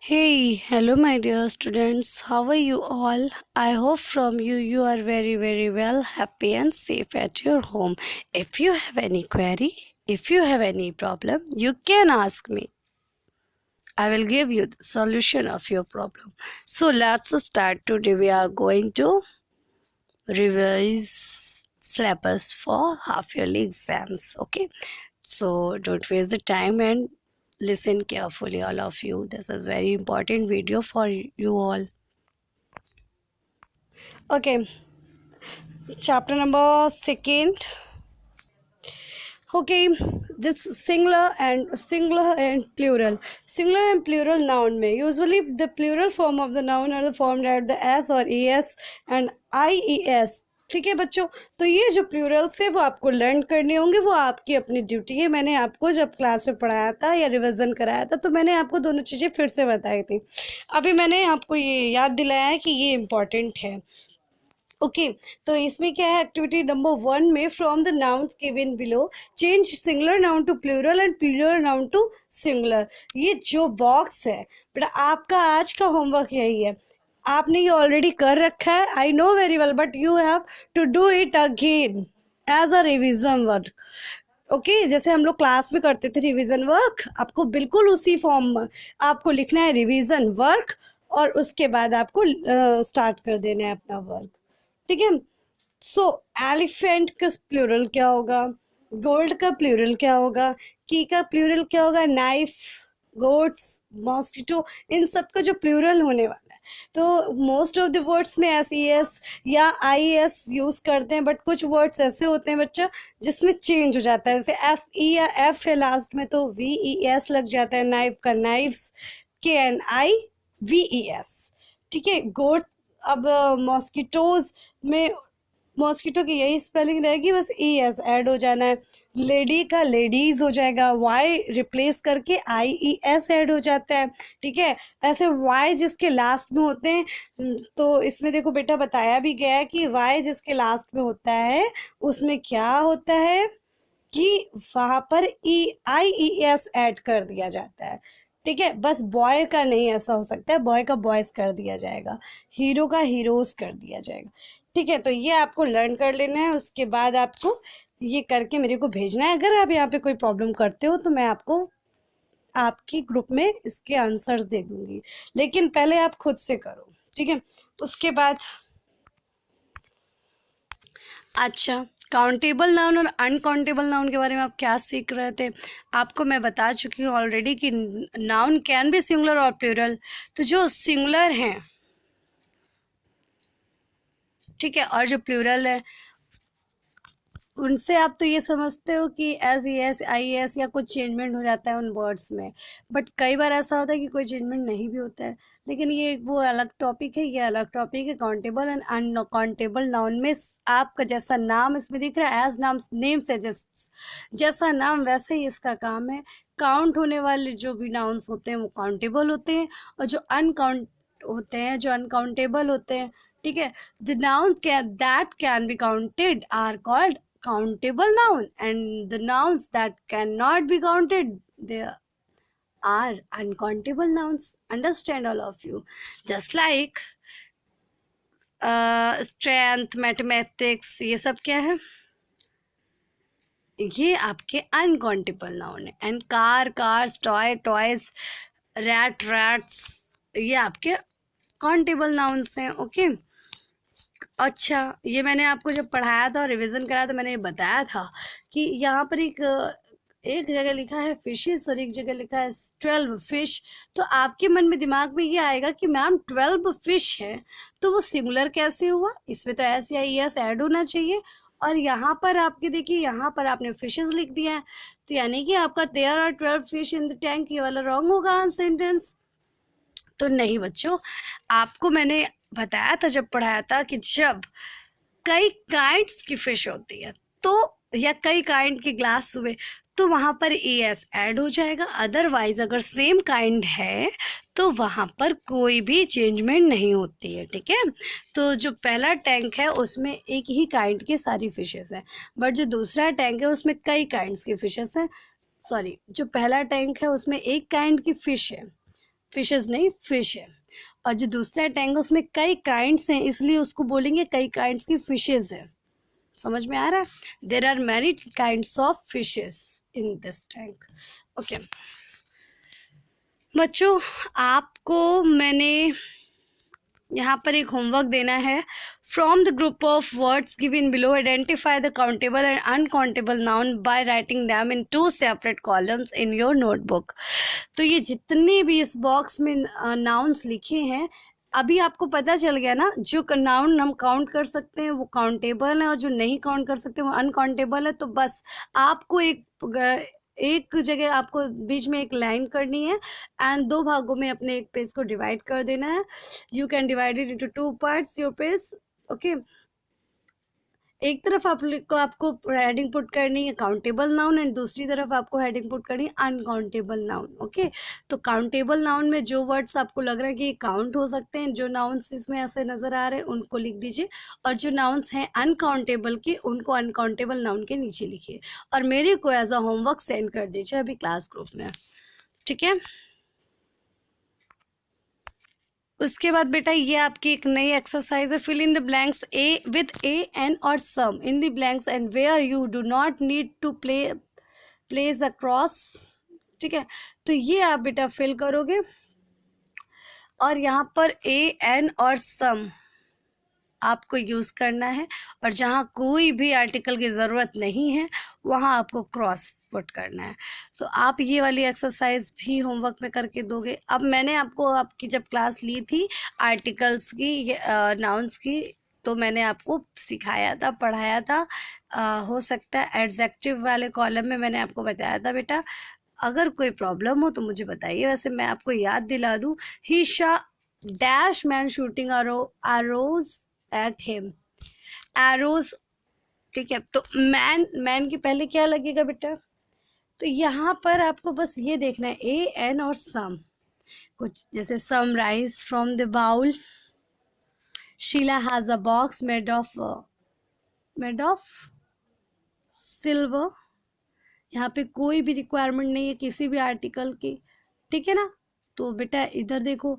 Hey, hello my dear students. How are you all? I hope from you are very well, happy and safe at your home. If you have any query, if you have any problem, you can ask me. I will give you the solution of your problem. So let's start. Today we are going to revise syllabus for half yearly exams. Okay. So don't waste the time and listen carefully, all of you. This is very important video for you all. Okay, chapter number second. Okay, this singular and plural noun में usually the plural form of the noun are formed at the s or es and ies. ठीक है बच्चों, तो ये जो Plurals है वो आपको लर्न करने होंगे, वो आपकी अपनी ड्यूटी है। मैंने आपको जब क्लास में पढ़ाया था या रिवीजन कराया था तो मैंने आपको दोनों चीज़ें फिर से बताई थी। अभी मैंने आपको ये याद दिलाया है कि ये इम्पॉर्टेंट है। ओके तो इसमें क्या है, एक्टिविटी नंबर 1 में from the nouns given below change singular noun to plural and plural noun to singular. ये जो बॉक्स है बेटा आपका आज का होमवर्क यही है। आपने ये ऑलरेडी कर रखा है, I know very well, but you have to do it again as a revision work. Okay जैसे हम लोग क्लास में करते थे रिवीजन वर्क, आपको बिल्कुल उसी फॉर्म में आपको लिखना है रिवीजन वर्क और उसके बाद आपको स्टार्ट कर देना है अपना वर्क। ठीक है, सो एलिफेंट का प्लूरल क्या होगा, गोल्ड का प्लूरल क्या होगा, की का प्लूरल क्या होगा, नाइफ, गोट्स, मॉस्किटो, इन सब का जो प्लूरल होने वाला है। तो मोस्ट ऑफ द वर्ड्स में एस ई एस या आई एस यूज़ करते हैं, बट कुछ वर्ड्स ऐसे होते हैं बच्चा जिसमें चेंज हो जाता है। जैसे एफ ई या एफ है लास्ट में तो वी ई एस लग जाता है। नाइफ का नाइफ्स, के एन आई वी ई एस। ठीक है, गोट, अब मॉस्किटोज में मॉस्किटो की यही स्पेलिंग रहेगी, बस ई एस ऐड हो जाना है। लेडी का लेडीज़ हो जाएगा, वाई रिप्लेस करके आई ई एस ऐड हो जाता है। ठीक है, ऐसे वाई जिसके लास्ट में होते हैं, तो इसमें देखो बेटा बताया भी गया है कि वाई जिसके लास्ट में होता है उसमें क्या होता है कि वहाँ पर ई आई ई एस ऐड कर दिया जाता है। ठीक है, बस बॉय का नहीं ऐसा हो सकता है, बॉय का बॉयज़ कर दिया जाएगा, हीरो का हीरोज़ कर दिया जाएगा। ठीक है, तो ये आपको लर्न कर लेना है, उसके बाद आपको ये करके मेरे को भेजना है। अगर आप यहाँ पे कोई प्रॉब्लम करते हो तो मैं आपको आपकी ग्रुप में इसके आंसर्स दे दूँगी, लेकिन पहले आप खुद से करो। ठीक है, उसके बाद अच्छा, काउंटेबल नाउन और अनकाउंटेबल नाउन के बारे में आप क्या सीख रहे थे? आपको मैं बता चुकी हूँ ऑलरेडी कि नाउन कैन बी सिंगुलर और प्लूरल। तो जो सिंगुलर हैं, ठीक है, और जो प्लूरल है उनसे आप तो ये समझते हो कि S E S I S या कुछ चेंजमेंट हो जाता है उन वर्ड्स में, बट कई बार ऐसा होता है कि कोई चेंजमेंट नहीं भी होता है। लेकिन ये वो अलग टॉपिक है, ये अलग टॉपिक है। काउंटेबल एंड अनकाउंटेबल नाउन में आपका जैसा नाम इसमें दिख रहा है, एज नाम नेम सजेस्ट, जैसा नाम वैसे ही इसका काम है। काउंट होने वाले जो भी नाउन्स होते हैं वो काउंटेबल होते हैं, और जो अनकाउंट होते हैं, जो अनकाउंटेबल होते हैं, ठीक है, the noun that can be counted are called countable noun, and the nouns that cannot be counted, they are uncountable nouns. Understand all of you? Just like strength, mathematics, ये सब क्या है, ये आपके अनकाउंटेबल नाउन है। And car, cars, toy, toys, rat, rats, ये आपके countable nouns हैं। ओके अच्छा, ये मैंने आपको जब पढ़ाया था और रिवीजन कराया था मैंने ये बताया था कि यहाँ पर एक जगह लिखा है फिशेस और एक जगह लिखा है 12 फिश। तो आपके मन में दिमाग में ये आएगा कि मैम 12 फिश है तो वो सिंगुलर कैसे हुआ, इसमें तो एस या ई एस ऐड होना चाहिए। और यहाँ पर आपके देखिए, यहाँ पर आपने फिशेस लिख दिया है, तो यानी कि आपका there are 12 fish in the tank, ये वाला रॉन्ग होगा सेंटेंस। तो नहीं बच्चों, आपको मैंने बताया था जब पढ़ाया था कि जब कई काइंड्स की फिश होती है तो, या कई काइंड के ग्लास हुए तो वहाँ पर ए एस ऐड हो जाएगा। अदरवाइज अगर सेम काइंड है तो वहाँ पर कोई भी चेंजमेंट नहीं होती है। ठीक है, तो जो पहला टैंक है उसमें एक ही काइंड की सारी फिशेस हैं, बट जो दूसरा टैंक है उसमें कई काइंड्स की फिशेस हैं। सॉरी, जो पहला टैंक है उसमें एक काइंड की फिश है फिशेस नहीं, फिश है। और जो दूसरा टैंक है उसमें कई काइंड्स हैं, इसलिए उसको बोलेंगे कई काइंड्स की फिशेस है। समझ में आ रहा है? There are many kinds of fishes in this tank. Okay बच्चों, आपको मैंने यहाँ पर एक होमवर्क देना है। From the group of words given below identify the countable and uncountable noun by writing them in 2 separate columns in your notebook. तो ये जितने भी इस बॉक्स में नाउन्स लिखे हैं, अभी आपको पता चल गया ना, जो नाउन हम काउंट कर सकते हैं वो काउंटेबल है और जो नहीं काउंट कर सकते वो अनकाउंटेबल है। तो बस आपको एक जगह आपको बीच में एक लाइन करनी है एंड 2 भागों में अपने एक पेज को डिवाइड कर देना है। You can divide it into 2 parts your page. Okay, एक तरफ आपको हेडिंग पुट करनी है काउंटेबल नाउन एंड दूसरी तरफ आपको हेडिंग पुट करनी है अनकाउंटेबल नाउन। ओके, तो काउंटेबल नाउन में जो वर्ड्स आपको लग रहा है कि काउंट हो सकते हैं, जो नाउन्स इसमें ऐसे नज़र आ रहे हैं उनको लिख दीजिए, और जो नाउन्स हैं अनकाउंटेबल के उनको अनकाउंटेबल नाउन के नीचे लिखिए और मेरे को एज अ होमवर्क सेंड कर दीजिए अभी क्लास ग्रुप में। ठीक है, उसके बाद बेटा ये आपकी एक नई एक्सरसाइज है। Fill in the blanks a with a an और some in the blanks and where you do not need to place a cross. ठीक है, तो ये आप बेटा फिल करोगे और यहाँ पर ए एन और सम आपको यूज़ करना है, और जहाँ कोई भी आर्टिकल की ज़रूरत नहीं है वहाँ आपको क्रॉस पुट करना है। तो आप ये वाली एक्सरसाइज भी होमवर्क में करके दोगे। अब मैंने आपकी जब क्लास ली थी आर्टिकल्स की, नाउन्स की, तो मैंने आपको सिखाया था, पढ़ाया था। हो सकता है एडजेक्टिव वाले कॉलम में मैंने आपको बताया था बेटा। अगर कोई प्रॉब्लम हो तो मुझे बताइए। वैसे मैं आपको याद दिला दूँ, ही शा dash man shooting arose at him, arrows. ठीक है, तो मैन के पहले क्या लगेगा बेटा? तो यहाँ पर आपको बस ये देखना है ए एन और सम। कुछ जैसे some rice from the bowl, Sheila has a box made of silver. यहाँ पे कोई भी रिक्वायरमेंट नहीं है किसी भी आर्टिकल की। ठीक है ना, तो बेटा इधर देखो,